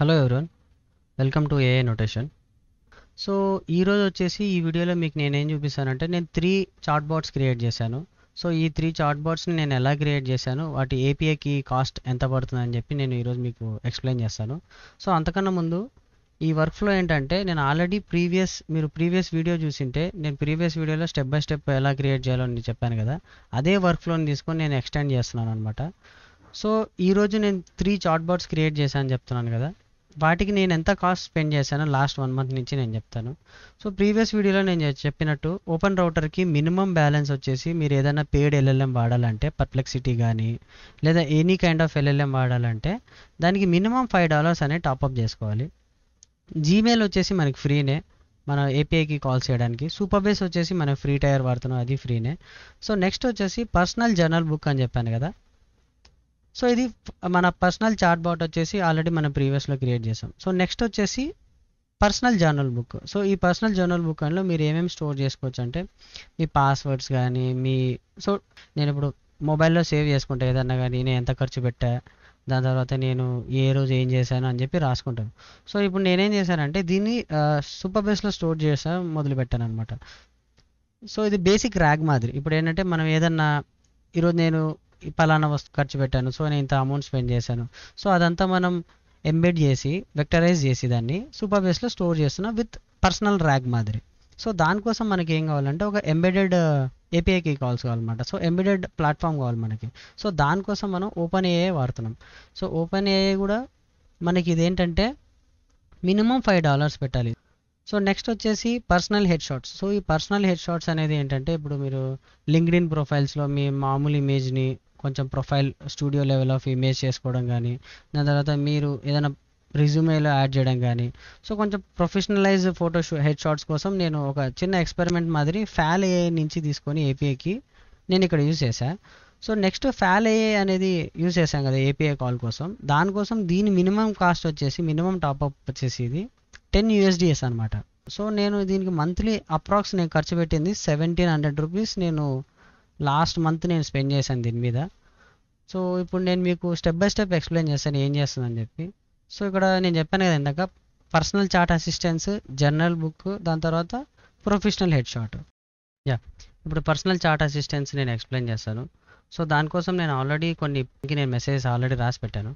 Hello everyone, welcome to AI notation. So ఈరోజు వచ్చేసి ఈ వీడియోలో మీకు నేనేం చూపిస్తానంటే నేను 3 చాట్ బాట్స్ క్రియేట్ చేశాను. సో ఈ 3 చాట్ బాట్స్ని నేను ఎలా క్రియేట్ చేశాను, వాటి ఏపీఐకి కాస్ట్ ఎంత పడుతుందని చెప్పి నేను ఈరోజు మీకు ఎక్స్ప్లెయిన్ చేస్తాను. సో అంతకన్నా ముందు ఈ వర్క్ ఫ్లో ఏంటంటే నేను ఆల్రెడీ మీరు ప్రీవియస్ వీడియో చూసింటే నేను ప్రీవియస్ వీడియోలో స్టెప్ బై స్టెప్ ఎలా క్రియేట్ చేయాలో నేను చెప్పాను కదా, అదే వర్క్ ఫ్లోని తీసుకొని నేను ఎక్స్టెండ్ చేస్తున్నాను అనమాట. సో ఈరోజు నేను 3 చాట్ బాట్స్ క్రియేట్ చేశాను చెప్తున్నాను కదా, వాటికి నేను ఎంత కాస్ట్ స్పెండ్ చేశానో లాస్ట్ 1 మంత్ నుంచి నేను చెప్తాను. సో ప్రీవియస్ వీడియోలో నేను చెప్పినట్టు ఓపెన్ రౌటర్కి మినిమం బ్యాలెన్స్ వచ్చేసి మీరు ఏదైనా పెయిడ్ ఎల్ఎల్ఎం వాడాలంటే పర్ప్లెక్సిటీ కానీ లేదా ఎనీ కైండ్ ఆఫ్ ఎల్ఎల్ఎం వాడాలంటే దానికి మినిమం $5 అనే టాప్అప్ చేసుకోవాలి. జీమెయిల్ వచ్చేసి మనకి ఫ్రీనే మన ఏపీఐకి కాల్ చేయడానికి. సూపర్బేస్ వచ్చేసి మనం ఫ్రీ టైర్ వాడుతున్నాం, అది ఫ్రీనే. సో నెక్స్ట్ వచ్చేసి పర్సనల్ జర్నల్ బుక్ అని చెప్పాను కదా, సో ఇది మన పర్సనల్ చాట్ బాట్ వచ్చేసి ఆల్రెడీ మనం ప్రీవియస్లో క్రియేట్ చేసాం. సో నెక్స్ట్ వచ్చేసి పర్సనల్ జర్నల్ బుక్. సో ఈ పర్సనల్ జర్నల్ బుక్ అందులో మీరు ఏమేమి స్టోర్ చేసుకోవచ్చు అంటే మీ పాస్వర్డ్స్ కానీ సో నేను ఇప్పుడు మొబైల్లో సేవ్ చేసుకుంటా ఏదన్నా కానీ, నేను ఎంత ఖర్చు పెట్టా, దాని తర్వాత నేను ఏ రోజు ఏం చేశాను అని చెప్పి రాసుకుంటాను. సో ఇప్పుడు నేనేం చేశానంటే దీన్ని సూపర్ బేస్లో స్టోర్ చేసా మొదలుపెట్టాను అనమాట. సో ఇది బేసిక్ ర్యాగ్ మాదిరి. ఇప్పుడు ఏంటంటే మనం ఏదన్నా ఈరోజు నేను పలానా వస్తువు ఖర్చు పెట్టాను, సో నేను ఇంత అమౌంట్ స్పెండ్ చేశాను, సో అదంతా మనం ఎంబెడ్ చేసి వెక్టరైజ్ చేసి దాన్ని సూపర్ బేస్లో స్టోర్ చేస్తున్నాం విత్ పర్సనల్ ర్యాగ్ మాదిరి. సో దానికోసం మనకి ఏం కావాలంటే ఒక ఎంబెడెడ్ ఏపీఐకి కాల్స్ కావాలన్నమాట. సో ఎంబెడెడ్ ప్లాట్ఫామ్ కావాలి మనకి. సో దానికోసం మనం ఓపెన్ ఏఐ వాడుతున్నాం. సో ఓపెన్ ఏఐ కూడా మనకి ఇదేంటంటే మినిమం $5 పెట్టాలి. సో నెక్స్ట్ వచ్చేసి పర్సనల్ హెడ్ షాట్స్. సో ఈ పర్సనల్ హెడ్ షాట్స్ అనేది ఏంటంటే ఇప్పుడు మీరు లింక్డ్ఇన్ ప్రొఫైల్స్లో మీ మామూలు ఇమేజ్ని కొంచెం profile studio level of image చేసుకోవడం కానీ, దాని తర్వాత మీరు ఏదైనా రిజ్యూమేలో యాడ్ చేయడం కానీ, సో కొంచెం ప్రొఫెషనలైజ్ హెడ్ షాట్స్ కోసం నేను ఒక చిన్న ఎక్స్పెరిమెంట్ మాదిరి ఫ్యాల్ ఏఐ నుంచి తీసుకొని ఏపీఐకి నేను ఇక్కడ యూజ్ చేశాను. సో నెక్స్ట్ ఫ్యాల్ ఏఐ అనేది యూజ్ చేశాం కదా ఏపీఐ కాల్ కోసం, దానికోసం దీని మినిమం కాస్ట్ వచ్చేసి మినిమం టాప్అప్ వచ్చేసి ఇది $10 అనమాట. సో నేను దీనికి మంత్లీ అప్రాక్స్ నేను ఖర్చు పెట్టింది ₹1,700 నేను లాస్ట్ మంత్ నేను స్పెండ్ చేశాను దీని మీద. సో ఇప్పుడు నేను మీకు స్టెప్ బై స్టెప్ ఎక్స్ప్లెయిన్ చేస్తాను ఏం చేస్తుందని చెప్పి. సో ఇక్కడ నేను చెప్పాను కదా ఇందాక personal chat assistance, journal book, దాని తర్వాత ప్రొఫెషనల్ హెడ్ షాట్. ఇప్పుడు పర్సనల్ చాట్ అసిస్టెన్స్ నేను ఎక్స్ప్లెయిన్ చేస్తాను. సో దానికోసం నేను ఆల్రెడీ నేను మెసేజ్ ఆల్రెడీ రాసి పెట్టాను.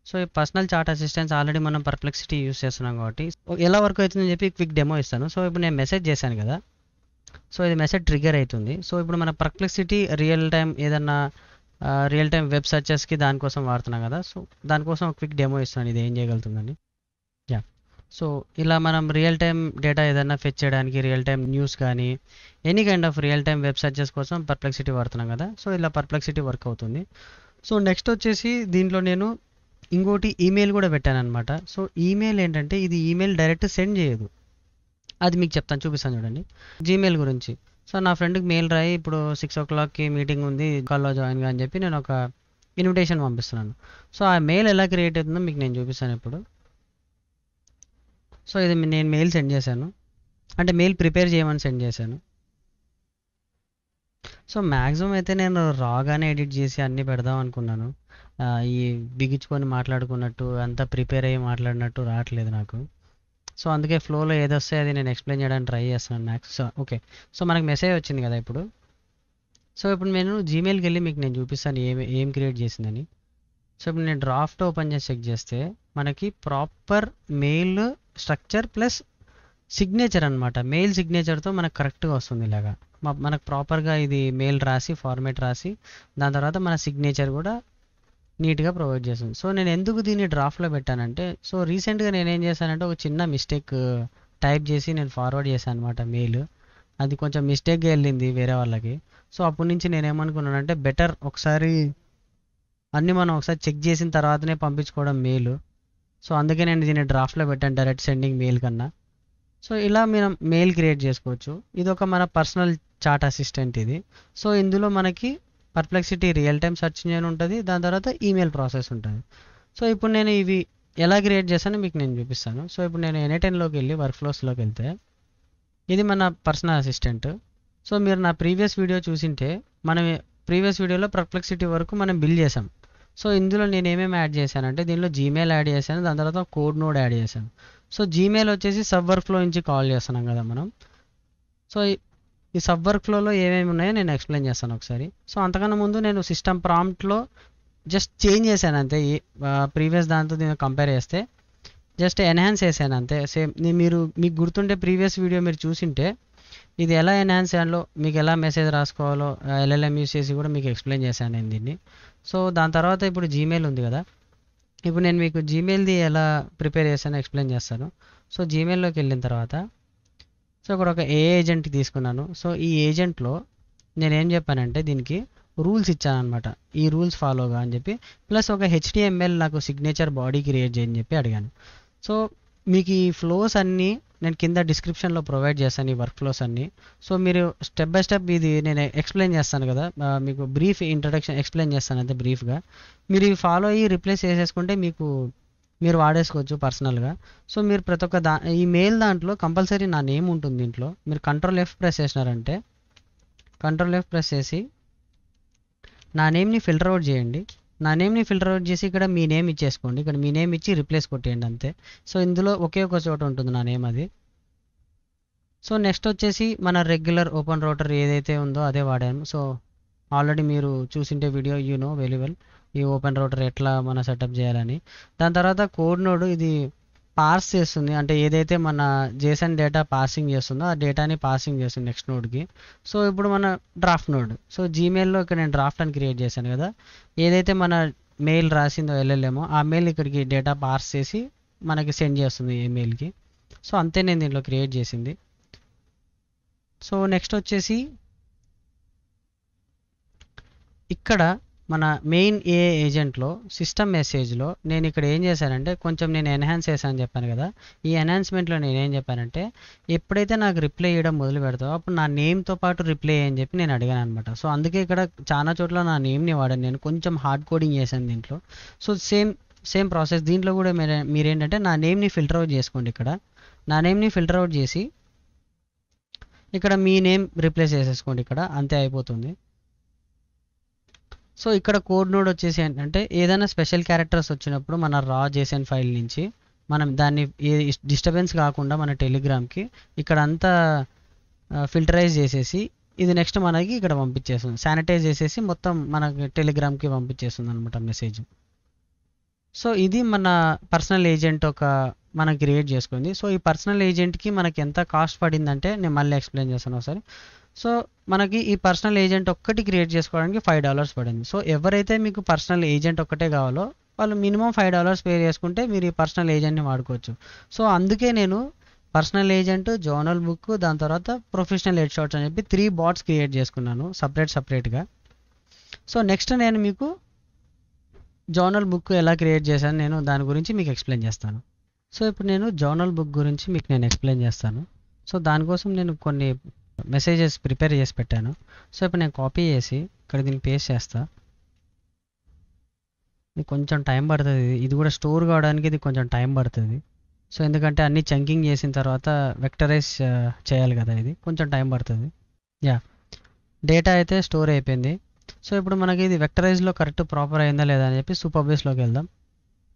సో ఈ పర్సనల్ చాట్ అసిస్టెన్స్ ఆల్రెడీ మనం పర్ప్లెక్సిటీ యూస్ చేస్తున్నాం కాబట్టి ఎలా వర్క్ అవుతుందని చెప్పి క్విక్ డెమో ఇస్తాను. సో ఇప్పుడు నేను మెసేజ్ చేశాను కదా, సో ఇది మెసేజ్ ట్రిగ్గర్ అవుతుంది. సో ఇప్పుడు మన పర్ప్లెక్సిటీ రియల్ టైం వెబ్ సర్చెస్కి దానికోసం వాడుతున్నాం కదా, సో దానికోసం క్విక్ డెమో ఇస్తాను ఇది ఏం చేయగలుగుతుందని. సో ఇలా మనం రియల్ టైం డేటా ఏదైనా ఫెచ్ చేయడానికి, రియల్ టైం న్యూస్ కానీ any kind of real time web searches కోసం పర్ప్లెక్సిటీ వాడుతున్నాం కదా, సో ఇలా పర్ప్లెక్సిటీ వర్క్ అవుతుంది. సో నెక్స్ట్ వచ్చేసి దీంట్లో నేను ఇంకోటి ఈమెయిల్ కూడా పెట్టాను అనమాట. సో ఈమెయిల్ ఏంటంటే ఇది ఈమెయిల్ డైరెక్ట్ సెండ్ చేయదు, అది మీకు చెప్తాను, చూపిస్తాను చూడండి. జీమెయిల్ గురించి, సో నా ఫ్రెండ్కి మెయిల్ రాయి ఇప్పుడు 6 o'clockకి మీటింగ్ ఉంది కాల్లో జాయిన్గా అని చెప్పి నేను ఒక ఇన్విటేషన్ పంపిస్తున్నాను. సో ఆ మెయిల్ ఎలా క్రియేట్ అవుతుందో మీకు నేను చూపిస్తాను ఇప్పుడు. సో ఇది నేను మెయిల్ సెండ్ చేశాను, అంటే మెయిల్ ప్రిపేర్ చేయమని సెండ్ చేశాను. సో మ్యాక్సిమం అయితే నేను రాగానే ఎడిట్ చేసి అన్నీ పెడదాం అనుకున్నాను. ఈ బిగించుకొని మాట్లాడుకున్నట్టు అంతా ప్రిపేర్ అయ్యి మాట్లాడినట్టు రావట్లేదు నాకు. సో అందుకే ఫ్లోలో ఏదొస్తే అది నేను ఎక్స్ప్లెయిన్ చేయడానికి ట్రై చేస్తున్నాను మ్యాక్స్. సో ఓకే, సో మనకు మెసేజ్ వచ్చింది కదా ఇప్పుడు. సో ఇప్పుడు నేను జీమెయిల్కి వెళ్ళి మీకు నేను చూపిస్తాను ఏం క్రియేట్ చేసిందని. సో ఇప్పుడు నేను డ్రాఫ్ట్ ఓపెన్ చేసి చెక్ చేస్తే మనకి proper mail structure plus signature అనమాట. మెయిల్ సిగ్నేచర్తో మనకు కరెక్ట్గా వస్తుంది ఇలాగా. మనకు ప్రాపర్గా ఇది మెయిల్ రాసి ఫార్మేట్ రాసి దాని తర్వాత మన సిగ్నేచర్ కూడా నీట్గా ప్రొవైడ్ చేస్తుంది. సో నేను ఎందుకు దీన్ని డ్రాఫ్ట్లో పెట్టానంటే, సో రీసెంట్గా నేనేం చేశానంటే ఒక చిన్న మిస్టేక్ టైప్ చేసి నేను ఫార్వర్డ్ చేశాను అనమాట మెయిల్. అది కొంచెం మిస్టేక్గా వెళ్ళింది వేరే వాళ్ళకి. సో అప్పటి నుంచి నేనేమనుకున్నానంటే బెటర్ ఒకసారి అన్నీ మనం ఒకసారి చెక్ చేసిన తర్వాతనే పంపించుకోవడం మెయిల్. సో అందుకే నేను దీన్ని డ్రాఫ్ట్లో పెట్టాను డైరెక్ట్ సెండింగ్ మెయిల్ కన్నా. సో ఇలా మనం మెయిల్ క్రియేట్ చేసుకోవచ్చు. ఇది ఒక మన పర్సనల్ చాట్ అసిస్టెంట్ ఇది. సో ఇందులో మనకి Perplexity real time search engine ఉంటుంది, దాని తర్వాత ఈమెయిల్ ప్రాసెస్ ఉంటుంది. సో ఇప్పుడు నేను ఇవి ఎలా క్రియేట్ చేశానో మీకు నేను చూపిస్తాను. సో ఇప్పుడు నేను N10లోకి వెళ్ళి వర్క్ ఫ్లోస్లోకి వెళ్తే ఇది మన పర్సనల్ అసిస్టెంట్. సో మీరు నా ప్రీవియస్ వీడియో చూసింటే మనం ప్రీవియస్ వీడియోలో పర్ప్లెక్సిటీ వరకు మనం బిల్డ్ చేసాం. సో ఇందులో నేను ఏమేమి యాడ్ చేశానంటే దీనిలో జీమెయిల్ యాడ్ చేశాను, దాని తర్వాత కోడ్ నోడ్ యాడ్ చేశాను. సో జీమెయిల్ వచ్చేసి సబ్ వర్క్ ఫ్లో నుంచి కాల్ చేస్తున్నాం కదా మనం. సో ఈ సబ్ వర్క్ ఫ్లోలో ఏమేమి ఉన్నాయో నేను ఎక్స్ప్లెయిన్ చేస్తాను ఒకసారి. సో అంతకన్నా ముందు నేను సిస్టమ్ ప్రాంప్ట్లో జస్ట్ చేంజ్ చేశాను అంతే. ప్రీవియస్ దాంతో దీన్ని కంపేర్ చేస్తే జస్ట్ ఎన్హాన్స్ చేశాను అంతే. సేమ్ మీకు గుర్తుంటే ప్రీవియస్ వీడియో మీరు చూసింటే ఇది ఎలా ఎన్హాన్స్ చేయాలో, మీకు ఎలా మెసేజ్ రాసుకోవాలో ఎల్ఎల్ఎం యూస్ చేసి కూడా మీకు ఎక్స్ప్లెయిన్ చేశాను నేను దీన్ని. సో దాని తర్వాత ఇప్పుడు జీమెయిల్ ఉంది కదా, ఇప్పుడు నేను మీకు జీమెయిల్ది ఎలా ప్రిపేర్ చేశానో ఎక్స్ప్లెయిన్ చేస్తాను. సో జీమెయిల్లోకి వెళ్ళిన తర్వాత సో ఇక్కడ ఒక ఏజెంట్ తీసుకున్నాను. సో ఈ ఏజెంట్లో నేనేం చెప్పానంటే దీనికి రూల్స్ ఇచ్చానమాట, ఈ రూల్స్ ఫాలోగా అని చెప్పి, ప్లస్ ఒక HTML నాకు సిగ్నేచర్ బాడీ క్రియేట్ చేయని చెప్పి అడిగాను. సో మీకు ఈ ఫ్లోస్ అన్నీ నేను కింద డిస్క్రిప్షన్లో ప్రొవైడ్ చేస్తాను, ఈ వర్క్ ఫ్లోస్ అన్నీ. సో మీరు స్టెప్ బై స్టెప్ ఇది నేను ఎక్స్ప్లెయిన్ చేస్తాను కదా, మీకు బ్రీఫ్ ఇంట్రడక్షన్ ఎక్స్ప్లెయిన్ చేస్తాను అంతే బ్రీఫ్గా. మీరు ఇవి ఫాలో అయ్యి రిప్లేస్ చేసేసుకుంటే మీరు వాడేసుకోవచ్చు పర్సనల్గా. సో మీరు ప్రతి ఒక్క ఈ మెయిల్ దాంట్లో కంపల్సరీ నా నేమ్ ఉంటుంది దీంట్లో. మీరు Ctrl+F ప్రెస్ చేసినారంటే, Ctrl+F ప్రెస్ చేసి నా నేమ్ని ఫిల్టర్ అవుట్ చేయండి. నా నేమ్ని ఫిల్టర్ అవుట్ చేసి ఇక్కడ మీ నేమ్ ఇచ్చేసుకోండి. ఇక్కడ మీ నేమ్ ఇచ్చి రిప్లేస్ కొట్టేయండి అంతే. సో ఇందులో ఒకే ఒక చోట ఉంటుంది నా నేమ్ అది. సో నెక్స్ట్ వచ్చేసి మన రెగ్యులర్ ఓపెన్ రౌటర్ ఏదైతే ఉందో అదే వాడాను. సో ఆల్రెడీ మీరు చూసింటే వీడియో వెరీ వెల్ ఈ ఓపెన్ రౌటర్ ఎట్లా మన సెటప్ చేయాలని. దాని తర్వాత కోడ్ నోడ్ ఇది పార్స్ చేస్తుంది, అంటే ఏదైతే మన JSON డేటా పాసింగ్ చేస్తుందో ఆ డేటాని పాసింగ్ చేస్తుంది నెక్స్ట్ నోడ్కి. సో ఇప్పుడు మన డ్రాఫ్ట్ నోడ్. సో జీమెయిల్లో ఇక్కడ నేను డ్రాఫ్ట్ అని క్రియేట్ చేశాను కదా, ఏదైతే మన మెయిల్ రాసిందో LLM ఆ మెయిల్ ఇక్కడికి డేటా పార్స్ చేసి మనకి సెండ్ చేస్తుంది ఈ మెయిల్కి. సో అంతే నేను దీంట్లో క్రియేట్ చేసింది. సో నెక్స్ట్ వచ్చేసి ఇక్కడ మన మెయిన్ ఏజెంట్లో సిస్టమ్ మెసేజ్లో నేను ఇక్కడ ఏం చేశానంటే కొంచెం నేను ఎన్హాన్స్ చేశాను చెప్పాను కదా. ఈ ఎన్హాన్స్మెంట్లో నేను ఏం చెప్పానంటే ఎప్పుడైతే నాకు రిప్లై చేయడం మొదలు పెడతావో అప్పుడు నా నేమ్తో పాటు రిప్లై అని చెప్పి నేను అడిగాను అనమాట. సో అందుకే ఇక్కడ చాలా చోట్ల నా నేమ్ని వాడాను, నేను కొంచెం హార్డ్ కోడింగ్ చేశాను దీంట్లో. సో సేమ్ ప్రాసెస్ దీంట్లో కూడా మీరేంటంటే నా నేమ్ని ఫిల్టర్ అవుట్ చేసుకోండి. ఇక్కడ నా నేమ్ని ఫిల్టర్ అవుట్ చేసి ఇక్కడ మీ నేమ్ రిప్లేస్ చేసేసుకోండి, ఇక్కడ అంతే అయిపోతుంది. సో ఇక్కడ కోడ్ నోడ్ వచ్చేసి ఏంటంటే ఏదైనా స్పెషల్ క్యారెక్టర్స్ వచ్చినప్పుడు మన రా JSON ఫైల్ నుంచి మనం దాన్ని డిస్టర్బెన్స్ కాకుండా మన టెలిగ్రామ్కి ఇక్కడ అంతా ఫిల్టరైజ్ చేసేసి ఇది నెక్స్ట్ మనకి ఇక్కడ పంపించేస్తుంది, శానిటైజ్ చేసేసి మొత్తం మనకి టెలిగ్రామ్కి పంపించేస్తుంది అనమాట మెసేజ్. సో ఇది మన పర్సనల్ ఏజెంట్ మనం క్రియేట్ చేసుకుంది. సో ఈ పర్సనల్ ఏజెంట్కి మనకి ఎంత కాస్ట్ పడిందంటే నేను మళ్ళీ ఎక్స్ప్లెయిన్ చేస్తాను ఒకసారి. సో మనకి ఈ పర్సనల్ ఏజెంట్ ఒక్కటి క్రియేట్ చేసుకోవడానికి $5 పడింది. సో ఎవరైతే మీకు పర్సనల్ ఏజెంట్ ఒక్కటే కావాలో వాళ్ళు మినిమం $5 పే చేసుకుంటే మీరు ఈ పర్సనల్ ఏజెంట్ని వాడుకోవచ్చు. సో అందుకే నేను పర్సనల్ ఏజెంట్, జర్నల్ బుక్, దాని తర్వాత ప్రొఫెషనల్ హెడ్ షాట్స్ అని చెప్పి 3 బాట్స్ క్రియేట్ చేసుకున్నాను సపరేట్గా. సో నెక్స్ట్ నేను మీకు జర్నల్ బుక్ ఎలా క్రియేట్ చేశాను నేను దాని గురించి మీకు ఎక్స్ప్లెయిన్ చేస్తాను. సో ఇప్పుడు నేను జర్నల్ బుక్ గురించి మీకు నేను ఎక్స్ప్లెయిన్ చేస్తాను. సో దానికోసం నేను కొన్ని మెసేజెస్ ప్రిపేర్ చేసి పెట్టాను. సో ఇప్పుడు నేను కాపీ చేసి ఇక్కడ దీన్ని పేస్ట్ చేస్తా. ఇది కొంచెం టైం పడుతుంది, ఇది కూడా స్టోర్ కావడానికి ఇది కొంచెం టైం పడుతుంది. సో ఎందుకంటే అన్ని చంకింగ్ చేసిన తర్వాత వెక్టరైజ్ చేయాలి కదా, ఇది కొంచెం టైం పడుతుంది. డేటా అయితే స్టోర్ అయిపోయింది. సో ఇప్పుడు మనకి ఇది వెక్టరైజ్లో కరెక్ట్ ప్రాపర్ అయిందా లేదా అని చెప్పి సూపర్ బేస్లోకి వెళ్దాం.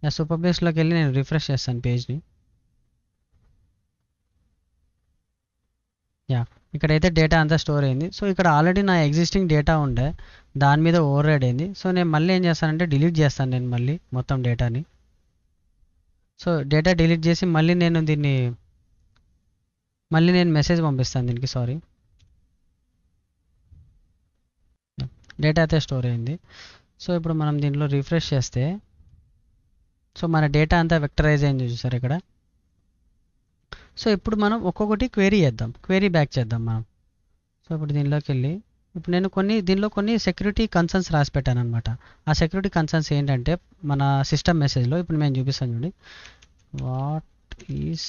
సూపర్ బేస్లోకి వెళ్ళి నేను రిఫ్రెష్ చేస్తాను పేజ్ని. ఇక్కడైతే డేటా అంతా స్టోర్ అయింది. సో ఇక్కడ ఆల్రెడీ నా ఎగ్జిస్టింగ్ డేటా ఉండే దాని మీద ఓవర్ రైడ్ అయింది. సో నేను మళ్ళీ ఏం చేస్తానంటే డిలీట్ చేస్తాను నేను మళ్ళీ మొత్తం డేటాని. సో డేటా డిలీట్ చేసి మళ్ళీ నేను మెసేజ్ పంపిస్తాను దీనికి. సారీ, డేటా అయితే స్టోర్ అయింది. సో ఇప్పుడు మనం దీంట్లో రిఫ్రెష్ చేస్తే సో మన డేటా అంతా వెక్టరైజ్ అయింది చూసారు ఇక్కడ. సో ఇప్పుడు మనం ఒక్కొక్కటి క్వెరీ బ్యాక్ చేద్దాం మనం. సో ఇప్పుడు దీనిలోకి వెళ్ళి ఇప్పుడు నేను దీనిలో కొన్ని సెక్యూరిటీ కన్సర్న్స్ రాసి పెట్టాను అనమాట. ఆ సెక్యూరిటీ కన్సర్న్స్ ఏంటంటే మన సిస్టమ్ మెసేజ్లో ఇప్పుడు నేను చూపిస్తాను చూడండి. వాట్ ఈస్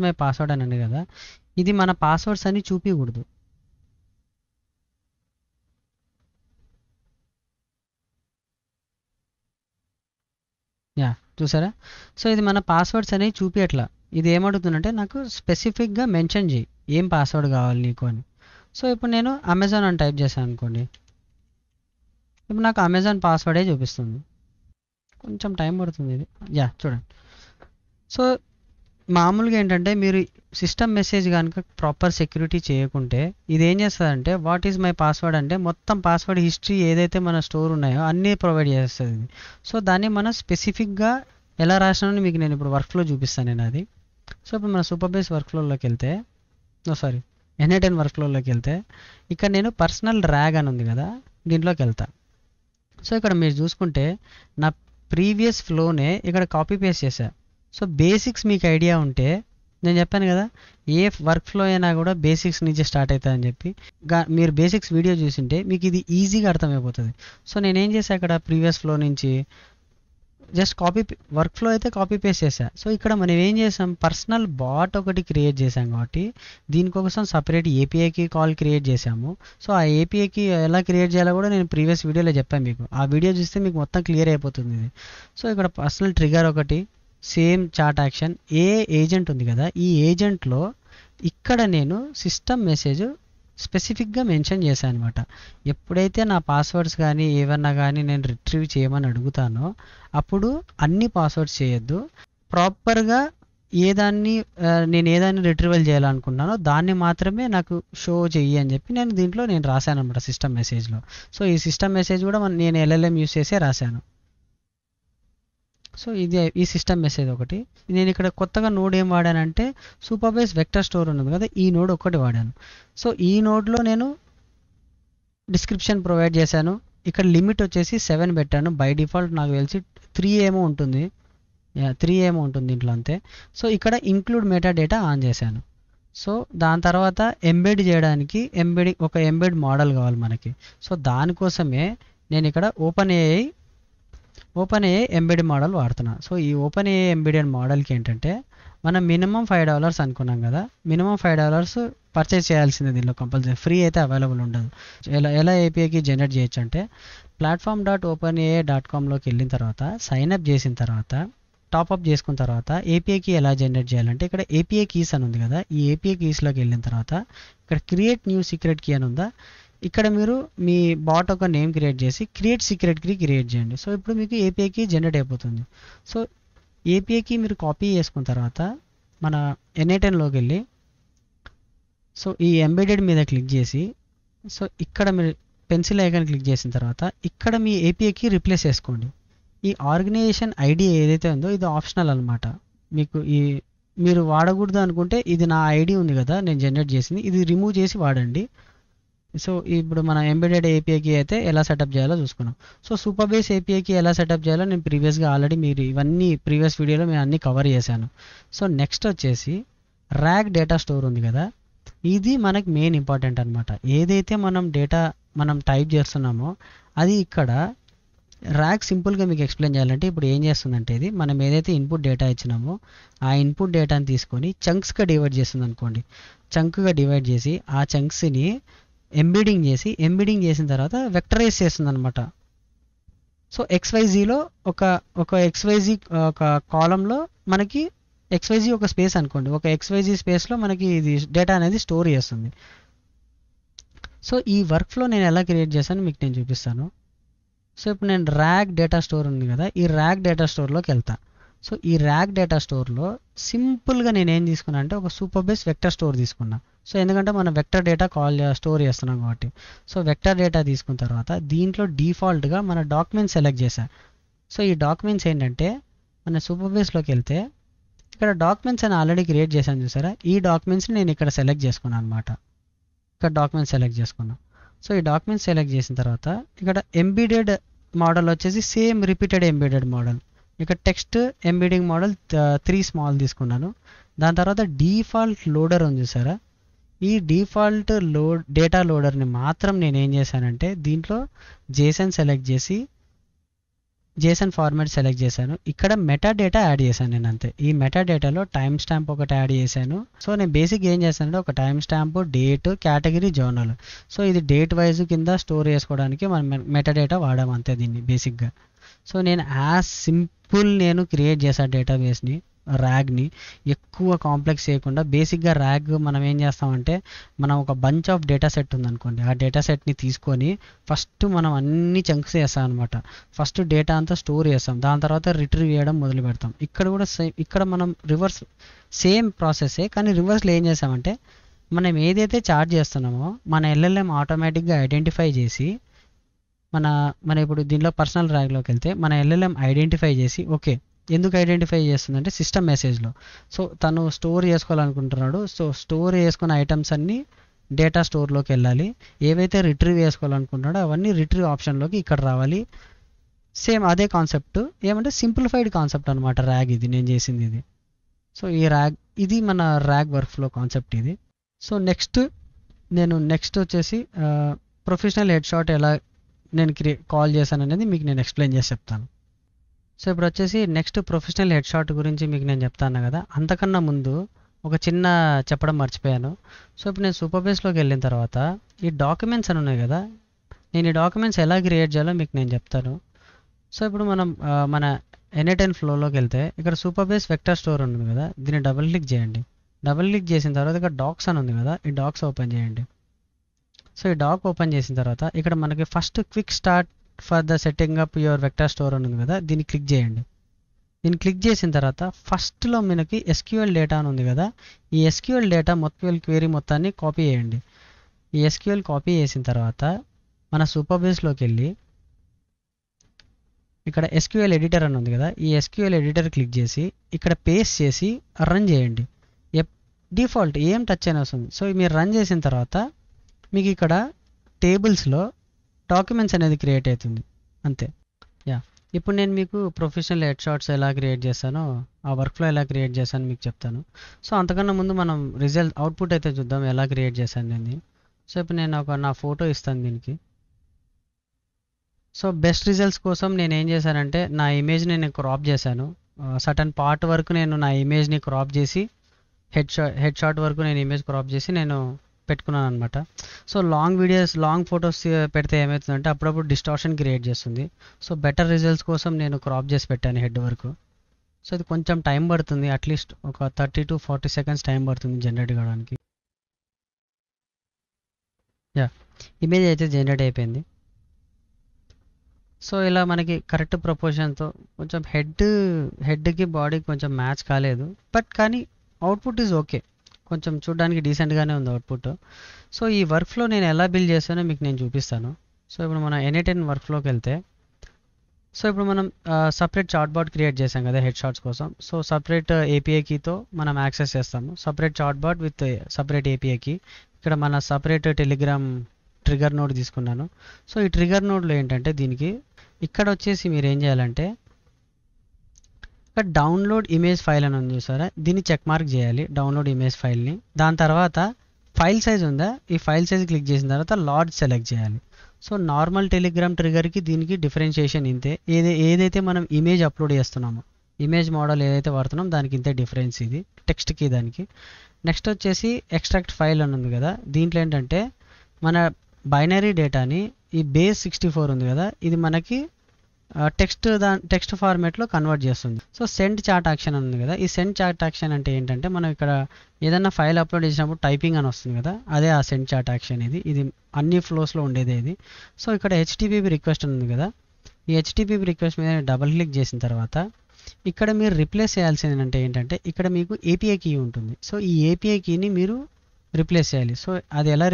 మై పాస్వర్డ్ అని ఉంది కదా, ఇది మన పాస్వర్డ్స్ అని చూపించకూడదు. చూసారా? సో ఇది మన పాస్వర్డ్స్ అనేవి చూపించట్లా. ఇది ఏమడుగుతుందంటే నాకు స్పెసిఫిక్గా మెన్షన్ చేయి ఏం పాస్వర్డ్ కావాలి నీకు అని. సో ఇప్పుడు నేను అమెజాన్ అని టైప్ చేశాను అనుకోండి, ఇప్పుడు నాకు అమెజాన్ పాస్వర్డే చూపిస్తుంది. కొంచెం టైం పడుతుంది ఇది. చూడండి. సో మామూలుగా ఏంటంటే మీరు సిస్టమ్ మెసేజ్ కనుక ప్రాపర్ సెక్యూరిటీ చేయకుంటే ఇది ఏం చేస్తుందంటే వాట్ ఈజ్ మై పాస్వర్డ్ అంటే మొత్తం పాస్వర్డ్ హిస్టరీ ఏదైతే మన స్టోర్ ఉన్నాయో అన్నీ ప్రొవైడ్ చేస్తుంది ఇది. సో దాన్ని మనం స్పెసిఫిక్గా ఎలా రాసినామని మీకు నేను ఇప్పుడు వర్క్ ఫ్లో చూపిస్తాను నేను అది. సో ఇప్పుడు మన సూపర్ బేస్ వర్క్ ఫ్లోలోకి వెళ్తే N8N వర్క్ ఫ్లోలోకి వెళ్తే ఇక్కడ నేను పర్సనల్ ర్యాగ్ అని ఉంది కదా, దీంట్లోకి వెళ్తా. సో ఇక్కడ మీరు చూసుకుంటే నా ప్రీవియస్ ఫ్లోనే ఇక్కడ కాపీ పేస్ట్ చేశా. సో బేసిక్స్ మీకు ఐడియా ఉంటే, నేను చెప్పాను కదా ఏ వర్క్ ఫ్లో అయినా కూడా బేసిక్స్ నుంచి స్టార్ట్ అవుతుందని చెప్పి, మీరు బేసిక్స్ వీడియో చూసింటే మీకు ఇది ఈజీగా అర్థమైపోతుంది. సో నేనేం చేశాను ఇక్కడ ప్రీవియస్ ఫ్లో నుంచి జస్ట్ వర్క్ ఫ్లో అయితే కాపీ పేస్ట్ చేశా. సో ఇక్కడ మనం ఏం చేసాం, పర్సనల్ బాట్ ఒకటి క్రియేట్ చేసాం కాబట్టి దీనికోసం సపరేట్ ఏపీఐకి కాల్ క్రియేట్ చేసాము. సో ఆ ఏపీఐకి ఎలా క్రియేట్ చేయాలో కూడా నేను ప్రీవియస్ వీడియోలో చెప్పాను మీకు. ఆ వీడియో చూస్తే మీకు మొత్తం క్లియర్ అయిపోతుంది ఇది. సో ఇక్కడ పర్సనల్ ట్రిగర్ ఒకటి, సేమ్ చాట్ యాక్షన్, ఏజెంట్ ఉంది కదా, ఈ ఏజెంట్లో ఇక్కడ నేను సిస్టమ్ మెసేజ్ స్పెసిఫిక్గా మెన్షన్ చేశాను అనమాట. ఎప్పుడైతే నా పాస్వర్డ్స్ కానీ ఏమన్నా కానీ నేను రిట్రీవ్ చేయమని అడుగుతానో అప్పుడు అన్ని పాస్వర్డ్స్ చేయొద్దు, ప్రాపర్గా నేను ఏదాన్ని రిట్రీవల్ చేయాలనుకున్నానో దాన్ని మాత్రమే నాకు షో చెయ్యి అని చెప్పి నేను రాశాను అనమాట సిస్టమ్ మెసేజ్లో. సో ఈ సిస్టమ్ మెసేజ్ కూడా నేను LLM యూస్ చేసే రాశాను. సో ఇది ఈ సిస్టమ్ మెసేజ్ ఒకటి. నేను ఇక్కడ కొత్తగా నోడ్ ఏం వాడానంటే సూపర్ బేస్ వెక్టర్ స్టోర్ ఉన్నది కదా, ఈ నోడ్ ఒకటి వాడాను. సో ఈ నోడ్లో నేను డిస్క్రిప్షన్ ప్రొవైడ్ చేశాను. ఇక్కడ లిమిట్ వచ్చేసి 7 పెట్టాను. బై డిఫాల్ట్ నాకు తెలిసి 3 ఏమో ఉంటుంది, 3 ఏమో ఉంటుంది దీంట్లో అంతే. సో ఇక్కడ ఇంక్లూడ్ మెటా డేటా ఆన్ చేశాను. సో దాని తర్వాత ఎంబెడ్ చేయడానికి ఒక ఎంబెడ్ మోడల్ కావాలి మనకి. సో దానికోసమే నేను ఇక్కడ ఓపెన్ ఏఐ ఎంబెడెడ్ మోడల్ వాడుతున్నా. సో ఈ ఓపెన్ ఏఐ ఎంబెడెడ్ మోడల్కి ఏంటంటే మనం మినిమం $5 అనుకున్నాం కదా, మినిమం $5 పర్చేస్ చేయాల్సిందే దీనిలో కంపల్సరీ, ఫ్రీ అయితే అవైలబుల్ ఉండదు. ఎలా ఏపీఐకి జనరేట్ చేయొచ్చు అంటే platform.openai.comలోకి వెళ్ళిన తర్వాత సైన్అప్ చేసిన తర్వాత టాప్అప్ చేసుకున్న తర్వాత ఏపీఐకి ఎలా జనరేట్ చేయాలంటే ఇక్కడ ఏపీఐ కీస్ అని ఉంది కదా, ఈ ఏపీఐ కీస్లోకి వెళ్ళిన తర్వాత ఇక్కడ క్రియేట్ న్యూ సీక్రెట్ కీ అని ఉందా, ఇక్కడ మీరు మీ బాట్ ఒక నేమ్ క్రియేట్ చేసి క్రియేట్ సీక్రెట్ కీ క్రియేట్ చేయండి. సో ఇప్పుడు మీకు ఏపీఐకి జనరేట్ అయిపోతుంది. సో ఏపీఐకి మీరు కాపీ చేసుకున్న తర్వాత మన N8Nలోకి వెళ్ళి సో ఈ ఎంబెడెడ్ మీద క్లిక్ చేసి సో ఇక్కడ మీరు పెన్సిల్ ఐకాన్ క్లిక్ చేసిన తర్వాత ఇక్కడ మీ ఏపీఐకి రిప్లేస్ చేసుకోండి. ఈ ఆర్గనైజేషన్ ఐడి ఏదైతే ఉందో ఇది ఆప్షనల్ అనమాట. మీరు వాడకూడదు అనుకుంటే ఇది నా ఐడి ఉంది కదా నేను జనరేట్ చేసింది, ఇది రిమూవ్ చేసి వాడండి. సో ఇప్పుడు మన ఎంబెడెడ్ ఏపీఐకి అయితే ఎలా సెటప్ చేయాలో చూసుకున్నాం. సో సూపర్ బేస్ ఏపీఐకి ఎలా సెటప్ చేయాలో నేను ప్రీవియస్గా ఆల్రెడీ మీరు ఇవన్నీ ప్రీవియస్ వీడియోలో నేను అన్నీ కవర్ చేశాను. సో నెక్స్ట్ వచ్చేసి ర్యాగ్ డేటా స్టోర్ ఉంది కదా, ఇది మనకి మెయిన్ ఇంపార్టెంట్ అనమాట. ఏదైతే మనం టైప్ చేస్తున్నామో అది ఇక్కడ ర్యాగ్ సింపుల్గా మీకు ఎక్స్ప్లెయిన్ చేయాలంటే ఇప్పుడు ఏం చేస్తుందంటే ఇది మనం ఏదైతే ఇన్పుట్ డేటా ఇచ్చినామో ఆ ఇన్పుట్ డేటాని తీసుకొని చంక్స్గా డివైడ్ చేస్తుంది అనుకోండి. చంక్గా డివైడ్ చేసి ఆ చంక్స్ని ఎంబెడింగ్ చేసిన తర్వాత వెక్టరైజ్ చేస్తుంది అనమాట. సో XYZలో ఒక XYZ ఒక కాలంలో మనకి XYZ ఒక స్పేస్ అనుకోండి, ఒక XYZ స్పేస్లో మనకి ఇది డేటా అనేది స్టోర్ చేస్తుంది. సో ఈ వర్క్ ఫ్లో నేను ఎలా క్రియేట్ చేశాను మీకు నేను చూపిస్తాను. సో ఇప్పుడు నేను ర్యాగ్ డేటా స్టోర్ ఉంది కదా, ఈ ర్యాగ్ డేటా స్టోర్లోకి వెళ్తా. సో ఈ ర్యాగ్ డేటా స్టోర్లో సింపుల్గా నేను ఏం తీసుకున్నా అంటే ఒక సూపర్ బేస్ వెక్టర్ స్టోర్ తీసుకున్నా. సో ఎందుకంటే మనం వెక్టర్ డేటా స్టోర్ చేస్తున్నాం కాబట్టి. సో వెక్టర్ డేటా తీసుకున్న తర్వాత దీంట్లో డిఫాల్ట్గా మన డాక్యుమెంట్స్ సెలెక్ట్ చేశా. సో ఈ డాక్యుమెంట్స్ ఏంటంటే మన సూపర్ బేస్లోకి వెళ్తే ఇక్కడ డాక్యుమెంట్స్ అని ఆల్రెడీ క్రియేట్ చేశాను చూసారా, ఈ డాక్యుమెంట్స్ని నేను ఇక్కడ సెలెక్ట్ చేసుకున్నాను అనమాట. ఇక్కడ డాక్యుమెంట్స్ సెలెక్ట్ చేసుకున్నాను. సో ఈ డాక్యుమెంట్స్ సెలెక్ట్ చేసిన తర్వాత ఇక్కడ ఎంబెడెడ్ మోడల్ వచ్చేసి సేమ్ రిపీటెడ్ ఎంబెడెడ్ మోడల్, ఇక్కడ టెక్స్ట్ ఎంబెడింగ్ మోడల్ 3 స్మాల్ తీసుకున్నాను. దాని తర్వాత డిఫాల్ట్ లోడర్ ఉంది చూసారా, ఈ డిఫాల్ట్ డేటా లోడర్ని మాత్రం నేను ఏం చేశానంటే దీంట్లో జేసన్ సెలెక్ట్ చేసి జేసన్ ఫార్మాట్ సెలెక్ట్ చేశాను. ఇక్కడ మెటా డేటా యాడ్ చేశాను నేను అంతే. ఈ మెటా డేటాలో టైం స్టాంప్ ఒకటి యాడ్ చేశాను. సో నేను బేసిక్ ఏం చేశానంటే ఒక time stamp, date, category, journal. So ఇది డేట్ వైజ్ కింద స్టోర్ చేసుకోవడానికి మనం మెటా డేటా వాడాము అంతే దీన్ని బేసిక్గా. సో నేను నేను క్రియేట్ చేశాను డేటాబేస్ని ర్యాగ్ని ఎక్కువ కాంప్లెక్స్ చేయకుండా బేసిక్గా ర్యాగ్ మనం ఏం చేస్తామంటే మనం ఒక బంచ్ ఆఫ్ డేటా సెట్ ఉందనుకోండి, ఆ డేటా సెట్ని తీసుకొని ఫస్ట్ మనం అన్ని చంక్స్ చేస్తాం అనమాట. ఫస్ట్ డేటా అంతా స్టోర్ చేస్తాం, దాని తర్వాత రిట్రీవ్ చేయడం మొదలు పెడతాం. ఇక్కడ కూడా ఇక్కడ మనం రివర్స్ సేమ్ ప్రాసెస్సే, కానీ రివర్స్లో ఏం చేస్తామంటే మనం ఏదైతే చార్జ్ చేస్తున్నామో మన ఎల్ఎల్ఎం ఆటోమేటిక్గా ఐడెంటిఫై చేసి మన ఇప్పుడు దీనిలో పర్సనల్ ర్యాగ్లోకి వెళ్తే మన ఎల్ఎల్ఎం ఐడెంటిఫై చేసి ఓకే ఎందుకు ఐడెంటిఫై చేస్తుందంటే సిస్టమ్ మెసేజ్లో. సో తను స్టోర్ చేసుకోవాలనుకుంటున్నాడు, సో స్టోర్ చేసుకున్న ఐటమ్స్ అన్నీ డేటా స్టోర్లోకి వెళ్ళాలి, ఏవైతే రిట్రీవ్ చేసుకోవాలనుకుంటున్నాడో అవన్నీ రిట్రీవ్ ఆప్షన్లోకి ఇక్కడ రావాలి. సేమ్ అదే కాన్సెప్ట్, ఏమంటే సింప్లిఫైడ్ కాన్సెప్ట్ అనమాట ర్యాగ్ ఇది నేను చేసింది ఇది. సో ఈ ర్యాగ్ ఇది మన ర్యాగ్ వర్క్ ఫ్లో కాన్సెప్ట్ ఇది. సో నెక్స్ట్ వచ్చేసి ప్రొఫెషనల్ హెడ్ షాట్ ఎలా నేను కాల్ చేశాను అనేది మీకు నేను ఎక్స్ప్లెయిన్ చేసి చెప్తాను. సో ఇప్పుడు వచ్చేసి నెక్స్ట్ ప్రొఫెషనల్ హెడ్ షాట్ గురించి మీకు నేను చెప్తాను కదా, అంతకన్నా ముందు ఒక చిన్న చెప్పడం మర్చిపోయాను. సో ఇప్పుడు నేను సూపర్ బేస్లోకి వెళ్ళిన తర్వాత ఈ డాక్యుమెంట్స్ అని ఉన్నాయి కదా, నేను ఈ డాక్యుమెంట్స్ ఎలా క్రియేట్ చేయాలో మీకు నేను చెప్తాను. సో ఇప్పుడు మనం మన N8N ఫ్లోలోకి వెళ్తే ఇక్కడ సూపర్ బేస్ వెక్టర్ స్టోర్ ఉంటుంది కదా, దీన్ని డబుల్ క్లిక్ చేయండి. డబుల్ క్లిక్ చేసిన తర్వాత ఇక్కడ డాక్స్ అని ఉంది కదా, ఈ డాక్స్ ఓపెన్ చేయండి. సో ఈ డాక్ ఓపెన్ చేసిన తర్వాత ఇక్కడ మనకి first quick start for the setting up your vector store అని ఉంది కదా, దీన్ని క్లిక్ చేయండి. దీన్ని క్లిక్ చేసిన తర్వాత ఫస్ట్లో మనకి SQL డేటా అని ఉంది కదా, ఈ SQL డేటా SQL క్వెరీ మొత్తాన్ని కాపీ చేయండి. ఈ SQL కాపీ చేసిన తర్వాత మన సూపర్ బేస్లోకి వెళ్ళి ఇక్కడ SQL ఎడిటర్ అని ఉంది కదా, ఈ SQL ఎడిటర్ క్లిక్ చేసి ఇక్కడ పేస్ట్ చేసి రన్ చేయండి. డిఫాల్ట్ ఏం టచ్ అయినా వస్తుంది. సో మీరు రన్ చేసిన తర్వాత మీకు ఇక్కడ టేబుల్స్లో డాక్యుమెంట్స్ అనేది క్రియేట్ అవుతుంది అంతే. ఇప్పుడు నేను మీకు ప్రొఫెషనల్ హెడ్ షాట్స్ ఎలా క్రియేట్ చేస్తానో, ఆ వర్క్ఫ్లో ఎలా క్రియేట్ చేశాను మీకు చెప్తాను. సో అంతకన్నా ముందు మనం అవుట్పుట్ అయితే చూద్దాం ఎలా క్రియేట్ చేశాను నేను. సో ఇప్పుడు నేను నా ఫోటో ఇస్తాను దీనికి. సో బెస్ట్ రిజల్ట్స్ కోసం నేను ఏం చేశానంటే నా ఇమేజ్ని నేను క్రాప్ చేశాను. సర్టన్ పార్ట్ వరకు నేను నా ఇమేజ్ని క్రాప్ చేసి హెడ్ షాట్ వరకు నేను ఇమేజ్ క్రాప్ చేసి నేను పెట్టుకున్నాను అనమాట. సో లాంగ్ ఫొటోస్ పెడితే ఏమవుతుందంటే అప్పుడప్పుడు డిస్టార్షన్ క్రియేట్ చేస్తుంది. సో బెటర్ రిజల్ట్స్ కోసం నేను క్రాప్ చేసి పెట్టాను హెడ్ వరకు. సో ఇది కొంచెం టైం పడుతుంది, అట్లీస్ట్ ఒక 30 to 40 seconds టైం పడుతుంది జనరేట్ కావడానికి. ఇమేజ్ అయితే జనరేట్ అయిపోయింది. సో ఇలా మనకి కరెక్ట్ ప్రపోర్షన్తో కొంచెం హెడ్కి బాడీకి కొంచెం మ్యాచ్ కాలేదు, బట్ కానీ అవుట్పుట్ ఈజ్ ఓకే, కొంచెం చూడడానికి డీసెంట్గానే ఉంది అవుట్పుట్. సో ఈ వర్క్ఫ్లో నేను ఎలా బిల్డ్ చేస్తానో మీకు నేను చూపిస్తాను. సో ఇప్పుడు మనం N8N వర్క్ఫ్లోకి వెళ్తే, సో ఇప్పుడు మనం సపరేట్ చాట్ బాట్ క్రియేట్ చేసాం కదా హెడ్ షాట్స్ కోసం. సో సపరేట్ API కీతో మనం యాక్సెస్ చేస్తాము. Separate chat bot with separate API key. ఇక్కడ మన సపరేట్ టెలిగ్రామ్ ట్రిగర్ నోడ్ తీసుకున్నాను. సో ఈ ట్రిగర్ నోడ్లో ఏంటంటే దీనికి ఇక్కడ వచ్చేసి మీరు ఏం చేయాలంటే ఇక్కడ డౌన్లోడ్ ఇమేజ్ ఫైల్ అని ఉంది చూసారా, దీన్ని చెక్ మార్క్ చేయాలి డౌన్లోడ్ ఇమేజ్ ఫైల్ని. దాని తర్వాత ఫైల్ సైజ్ ఉందా, ఈ ఫైల్ సైజ్ క్లిక్ చేసిన తర్వాత లార్జ్ సెలెక్ట్ చేయాలి. సో నార్మల్ టెలిగ్రామ్ ట్రిగర్కి దీనికి డిఫరెన్షియేషన్ ఇంతే, ఏదైతే మనం ఇమేజ్ అప్లోడ్ చేస్తున్నామో ఇమేజ్ మోడల్ ఏదైతే వాడుతున్నాం దానికి ఇంతే డిఫరెన్స్ ఇది టెక్స్ట్కి దానికి. నెక్స్ట్ వచ్చేసి ఎక్స్ట్రాక్ట్ ఫైల్ అని ఉంది కదా, దీంట్లో ఏంటంటే మన బైనరీ డేటాని ఈ బేస్ 64 ఉంది కదా, ఇది మనకి టెక్స్ట్ ఫార్మేట్లో కన్వర్ట్ చేస్తుంది. సో సెండ్ చాట్ యాక్షన్ అని ఉంది కదా, ఈ సెండ్ చాట్ యాక్షన్ అంటే ఏంటంటే మనం ఇక్కడ ఏదైనా ఫైల్ అప్లోడ్ చేసినప్పుడు టైపింగ్ అని వస్తుంది కదా, అదే ఆ సెండ్ చాట్ యాక్షన్. ఇది అన్ని ఫ్లోస్లో ఉండేదే ఇది. సో ఇక్కడ HTTP రిక్వెస్ట్ ఉంది కదా, ఈ HTTP రిక్వెస్ట్ మీద డబుల్ క్లిక్ చేసిన తర్వాత ఇక్కడ మీరు రిప్లేస్ చేయాల్సింది అంటే ఏంటంటే ఇక్కడ మీకు API కీ ఉంటుంది. సో ఈ API కీని మీరు రిప్లేస్ చేయాలి. సో అది ఎలా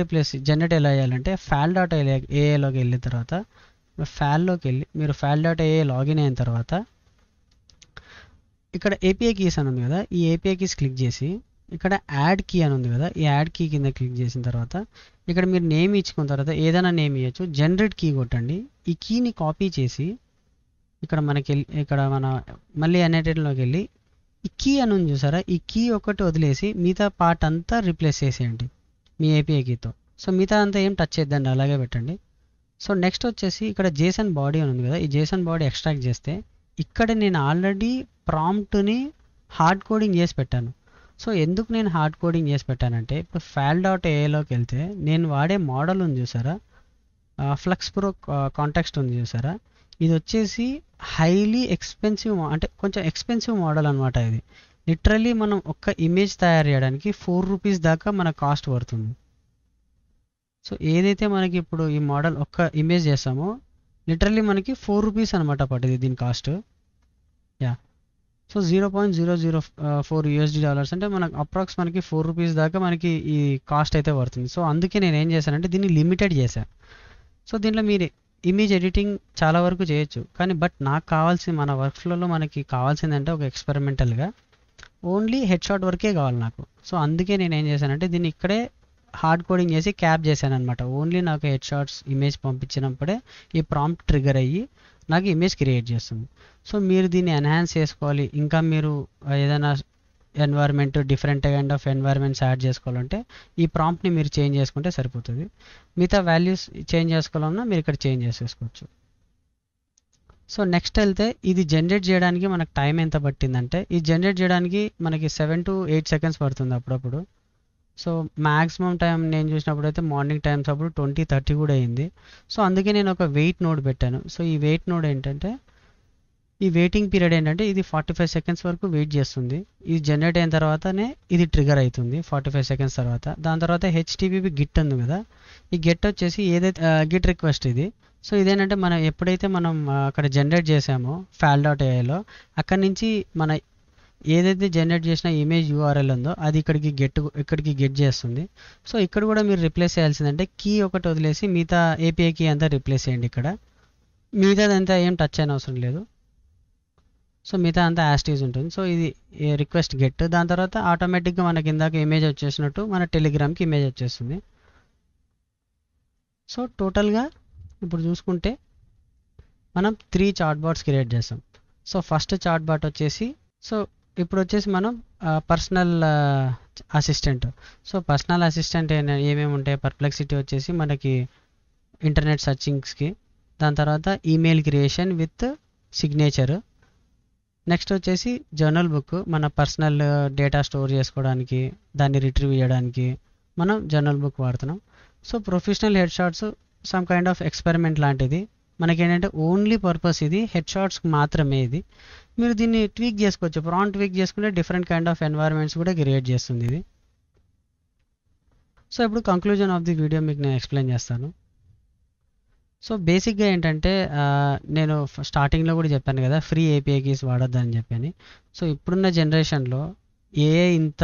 జనరేట్ ఎలా చేయాలంటే fal.aaలోకి వెళ్ళిన తర్వాత ఫాల్లోకి వెళ్ళి మీరు fal.aa లాగిన్ అయిన తర్వాత ఇక్కడ API కీస్ అని ఉంది కదా, ఈ API కీస్ క్లిక్ చేసి ఇక్కడ యాడ్ కీ అని ఉంది కదా, ఈ యాడ్ కీ కింద క్లిక్ చేసిన తర్వాత ఇక్కడ మీరు నేమ్ ఇచ్చుకున్న తర్వాత ఏదైనా నేమ్ ఇవ్వచ్చు, జనరేట్ కీ కొట్టండి. ఈ కీని కాపీ చేసి ఇక్కడ మన మళ్ళీ N8Nలోకి వెళ్ళి ఈ కీ అని ఉంది చూసారా, ఈ కీ ఒకటి వదిలేసి మిగతా పార్ట్ అంతా రీప్లేస్ చేసేయండి మీ API కీతో. సో మిగతా అంతా ఏం టచ్ చేద్దండి, అలాగే పెట్టండి. సో నెక్స్ట్ వచ్చేసి ఇక్కడ JSON బాడీ అని ఉంది కదా, ఈ JSON బాడీ ఎక్స్ట్రాక్ట్ చేస్తే ఇక్కడ నేను ఆల్రెడీ ప్రాంప్ట్ని హార్డ్ కోడింగ్ చేసి పెట్టాను. సో ఎందుకు నేను హార్డ్ కోడింగ్ చేసి పెట్టానంటే ఇప్పుడు fal.aaలోకి వెళ్తే నేను వాడే మోడల్ ఉంది చూసారా, ఫ్లక్స్ ప్రో కాంటెక్స్ట్ ఉంది చూసారా, ఇది వచ్చేసి హైలీ ఎక్స్పెన్సివ్ అంటే కొంచెం ఎక్స్పెన్సివ్ మోడల్ అనమాట. లిటరల్లీ మనం ఒక్క ఇమేజ్ తయారు చేయడానికి 4 రూపీస్ దాకా మన కాస్ట్ పడుతుంది. సో ఏదైతే మనకి ఇప్పుడు ఈ మోడల్ ఒక్క ఇమేజ్ చేస్తామో లిటరల్లీ మనకి 4 రూపీస్ అనమాట పడింది దీని కాస్ట్. యా, సో $0.004 అంటే మనకు అప్రాక్స్ మనకి 4 రూపీస్ దాకా మనకి ఈ కాస్ట్ అయితే పడుతుంది. సో అందుకే నేను ఏం చేశానంటే దీన్ని లిమిటెడ్ చేశాను. సో దీంట్లో మీరు ఇమేజ్ ఎడిటింగ్ చాలా వరకు చేయొచ్చు, కానీ నాకు కావాల్సింది మన వర్క్ ఫ్లోలో మనకి కావాల్సిందంటే ఒక ఎక్స్పెరిమెంటల్గా ఓన్లీ హెడ్ షాట్ వరకే కావాలి నాకు. సో అందుకే నేను ఏం చేశానంటే దీన్ని ఇక్కడే హార్డ్ కోడింగ్ చేసి క్యాప్ చేశాను అనమాట. ఓన్లీ నాకు హెడ్ షాట్స్ ఇమేజ్ పంపించినప్పుడే ఈ ప్రాంప్ట్ ట్రిగర్ అయ్యి నాకు ఇమేజ్ క్రియేట్ చేస్తుంది. సో మీరు దీన్ని ఎన్హాన్స్ చేసుకోవాలి, ఇంకా మీరు ఏదైనా environment different kind of environments add చేసుకోవాలంటే ఈ ప్రాంప్ట్ని మీరు చేంజ్ చేసుకుంటే సరిపోతుంది. మిగతా వాల్యూస్ చేంజ్ చేసుకోవాలన్నా మీరు ఇక్కడ చేంజ్ చేసేసుకోవచ్చు. సో నెక్స్ట్ వెళ్తే ఇది జనరేట్ చేయడానికి మనకు టైం ఎంత పట్టిందంటే ఇది జనరేట్ చేయడానికి మనకి 7 to 8 seconds పడుతుంది అప్పుడప్పుడు. సో మ్యాక్సిమం టైం నేను చూసినప్పుడు అయితే మార్నింగ్ టైమ్స్ అప్పుడు 20-30 కూడా అయింది. సో అందుకే నేను ఒక వెయిట్ నోడ్ పెట్టాను. సో ఈ వెయిట్ నోడ్ ఏంటంటే ఈ వెయిటింగ్ పీరియడ్ ఏంటంటే ఇది 45 seconds వరకు వెయిట్ చేస్తుంది. ఇది జనరేట్ అయిన తర్వాతనే ఇది ట్రిగర్ అవుతుంది 45 seconds తర్వాత. దాని తర్వాత హెచ్టిటిపి గిట్ ఉంది కదా, ఈ గెట్ వచ్చేసి ఏదైతే గిట్ రిక్వెస్ట్ ఇది. సో ఇదేంటంటే మనం ఎప్పుడైతే మనం అక్కడ జనరేట్ చేసామో fal.aiలో అక్కడి నుంచి మన ఏదైతే జనరేట్ చేసిన ఇమేజ్ యూఆర్ఎల్ ఉందో అది ఇక్కడికి గెట్ చేస్తుంది. సో ఇక్కడ కూడా మీరు రిప్లేస్ చేయాల్సిందంటే కీ ఒకటి వదిలేసి మిగతా ఏపీఐ కీ అంతా రిప్లేస్ చేయండి. ఇక్కడ మిగతాదంతా ఏం టచ్ అయిన అవసరం లేదు. సో మిగతా అంతా యాస్టీజ్ ఉంటుంది. సో ఇది రిక్వెస్ట్ గెట్, దాని తర్వాత ఆటోమేటిక్గా మనకి ఇందాక ఇమేజ్ వచ్చేసినట్టు మన టెలిగ్రామ్కి ఇమేజ్ వచ్చేస్తుంది. సో టోటల్గా ఇప్పుడు చూసుకుంటే మనం 3 చాట్ బాట్స్ క్రియేట్ చేస్తాం. సో ఫస్ట్ చాట్ బాట్ వచ్చేసి ఇప్పుడు వచ్చేసి మనం personal assistant. So personal assistant ఏమేమి ఉంటాయి, పర్ప్లెక్సిటీ వచ్చేసి మనకి ఇంటర్నెట్ సర్చింగ్స్కి, దాని తర్వాత email creation with signature, next వచ్చేసి జర్నల్ బుక్ మన పర్సనల్ డేటా స్టోర్ చేసుకోవడానికి దాన్ని రిట్రీవ్ చేయడానికి మనం జర్నల్ బుక్ వాడుతున్నాం. So professional head shots some kind of experiment లాంటిది. మనకేంటంటే ఓన్లీ పర్పస్ ఇది హెడ్ షాట్స్కి మాత్రమే. ఇది మీరు దీన్ని ట్వీక్ చేసుకోవచ్చు, ప్రాంప్ట్ ట్వీక్ చేసుకుంటే డిఫరెంట్ కైండ్ ఆఫ్ ఎన్వైర్న్మెంట్స్ కూడా క్రియేట్ చేస్తుంది ఇది. సో ఇప్పుడు కంక్లూజన్ ఆఫ్ ది వీడియో మీకు నేను ఎక్స్ప్లెయిన్ చేస్తాను. సో బేసిక్గా ఏంటంటే నేను స్టార్టింగ్లో కూడా చెప్పాను కదా ఫ్రీ ఏపీఐ కీస్ వాడొద్దని చెప్పని. సో ఇప్పుడున్న జనరేషన్లో ఏఐ ఇంత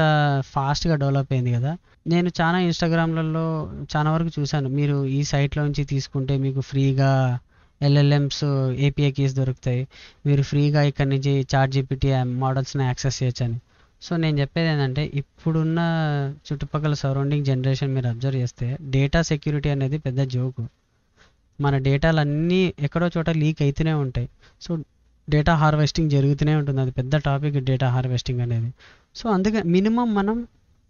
ఫాస్ట్గా డెవలప్ అయింది కదా, నేను చాలా ఇన్స్టాగ్రామ్లలో చాలా వరకు చూశాను, మీరు ఈ సైట్లో నుంచి తీసుకుంటే మీకు ఫ్రీగా ఎల్ఎల్ఎమ్స్ ఏపీఐ కీస్ దొరుకుతాయి, మీరు ఫ్రీగా ఇక్కడ నుంచి చాట్‌జీపీటీ మోడల్స్ని యాక్సెస్ చేయొచ్చు అని. సో నేను చెప్పేది ఏంటంటే ఇప్పుడున్న చుట్టుపక్కల సరౌండింగ్ జనరేషన్ మీరు అబ్జర్వ్ చేస్తే డేటా సెక్యూరిటీ అనేది పెద్ద జోకు. మన డేటాలన్నీ ఎక్కడో చోట లీక్ అవుతూనే ఉంటాయి. సో డేటా హార్వెస్టింగ్ జరుగుతూనే ఉంటుంది, అది పెద్ద టాపిక్ డేటా హార్వెస్టింగ్ అనేది. సో అందుకే మినిమం మనం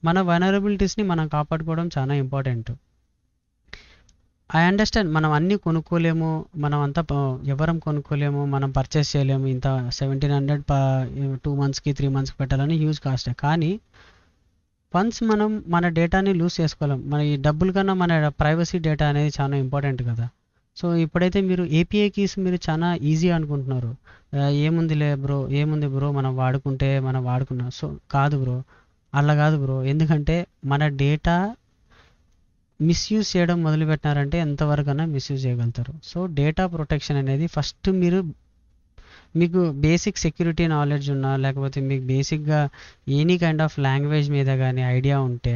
మన వనరబిలిటీస్ని మనం కాపాడుకోవడం చాలా ఇంపార్టెంట్. ఐ అండర్స్టాండ్ మనం అన్నీ కొనుక్కోలేము, మనం అంతా ఎవరం కొనుక్కోలేము, మనం పర్చేస్ చేయలేము, ఇంత 1700 2 monthsకి 3 monthsకి పెట్టాలని హ్యూజ్ కాస్ట్. కానీ వన్స్ మనం మన డేటాని లూజ్ చేసుకోలేం, మన ఈ డబ్బుల కన్నా మన ప్రైవసీ డేటా అనేది చాలా ఇంపార్టెంట్ కదా. సో ఇప్పుడైతే మీరు ఏపీఐ కీస్ మీరు చాలా ఈజీ అనుకుంటున్నారు, ఏముంది బ్రో మనం వాడుకున్నాం. సో కాదు బ్రో, అలా కాదు బ్రో. ఎందుకంటే మన డేటా మిస్యూజ్ చేయడం మొదలుపెట్టినారంటే ఎంతవరకైనా మిస్యూజ్ చేయగలుగుతారు. సో డేటా ప్రొటెక్షన్ అనేది ఫస్ట్ మీకు బేసిక్ సెక్యూరిటీ నాలెడ్జ్ ఉన్నా లేకపోతే మీకు బేసిక్గా ఎనీ కైండ్ ఆఫ్ లాంగ్వేజ్ మీద కానీ ఐడియా ఉంటే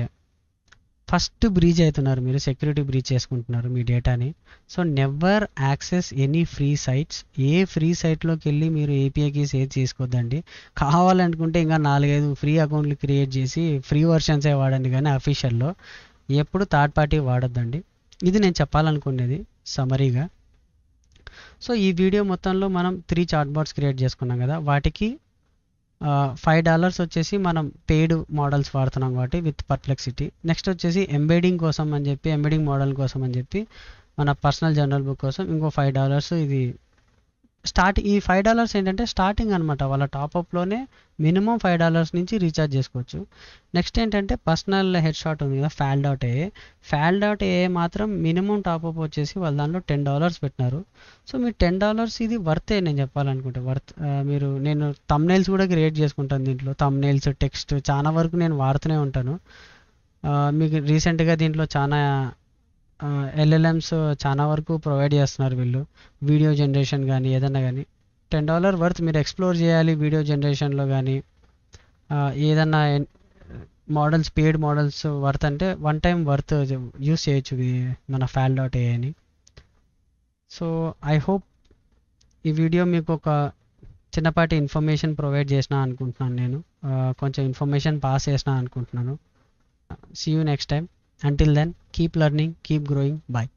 ఫస్ట్ బ్రీచ్ అవుతున్నారు, మీరు సెక్యూరిటీ బ్రీచ్ చేసుకుంటున్నారు మీ డేటాని. So never access any free sites. ఏ ఫ్రీ సైట్లోకి వెళ్ళి మీరు ఏపీఐ కీస్ ఏది తీసుకోవద్దండి. కావాలనుకుంటే ఇంకా 4-5 ఫ్రీ అకౌంట్లు క్రియేట్ చేసి ఫ్రీ వర్షన్సే వాడండి, కానీ అఫీషియల్లో ఎప్పుడు థర్డ్ పార్టీ వాడొద్దండి. ఇది నేను చెప్పాలనుకునేది సమరీగా. సో ఈ వీడియో మొత్తంలో మనం 3 చాట్ బాట్స్ క్రియేట్ చేసుకున్నాం కదా, వాటికి $5 వచ్చేసి మనం పెయిడ్ మోడల్స్ వాడుతున్నాం కాబట్టి విత్ పర్ప్లెక్సిటీ. నెక్స్ట్ వచ్చేసి ఎంబెడింగ్ మోడల్ కోసం అని చెప్పి మన పర్సనల్ జర్నల్ బుక్ కోసం ఇంకో $5 ఇది ఈ $5 ఏంటంటే స్టార్టింగ్ అనమాట. వాళ్ళ టాప్అప్లోనే మినిమం $5 నుంచి రీఛార్జ్ చేసుకోవచ్చు. నెక్స్ట్ ఏంటంటే పర్సనల్ హెడ్ షాట్ ఉంది కదా, FAL.AA మాత్రం మినిమం టాప్అప్ వచ్చేసి వాళ్ళ దాంట్లో $10 పెట్టినారు. సో మీరు $10 ఇది వర్తే నేను చెప్పాలనుకుంటే మీరు నేను థంబ్నెయిల్స్ కూడా క్రియేట్ చేసుకుంటాను దీంట్లో. థంబ్నెయిల్స్, టెక్స్ట్ చాలా వరకు నేను వాడుతూనే ఉంటాను. మీకు రీసెంట్గా దీంట్లో చాలా LLMs చాలా వరకు ప్రొవైడ్ చేస్తున్నారు వీళ్ళు, వీడియో జనరేషన్ కానీ ఏదన్నా కానీ. $10 వర్త్. మీరు ఎక్స్ప్లోర్ చేయాలి వీడియో జనరేషన్లో కానీ ఏదన్నా మోడల్స్, పెయిడ్ మోడల్స్ వర్త్ అంటే వన్ టైం వర్త్ యూస్ చేయొచ్చు మన FAL.AIని. సో ఐ హోప్ ఈ వీడియో మీకు ఒక చిన్నపాటి ఇన్ఫర్మేషన్ ప్రొవైడ్ చేసిన అనుకుంటున్నాను. నేను కొంచెం ఇన్ఫర్మేషన్ పాస్ చేసిన అనుకుంటున్నాను. See you next time. Until then, keep learning, keep growing. Bye.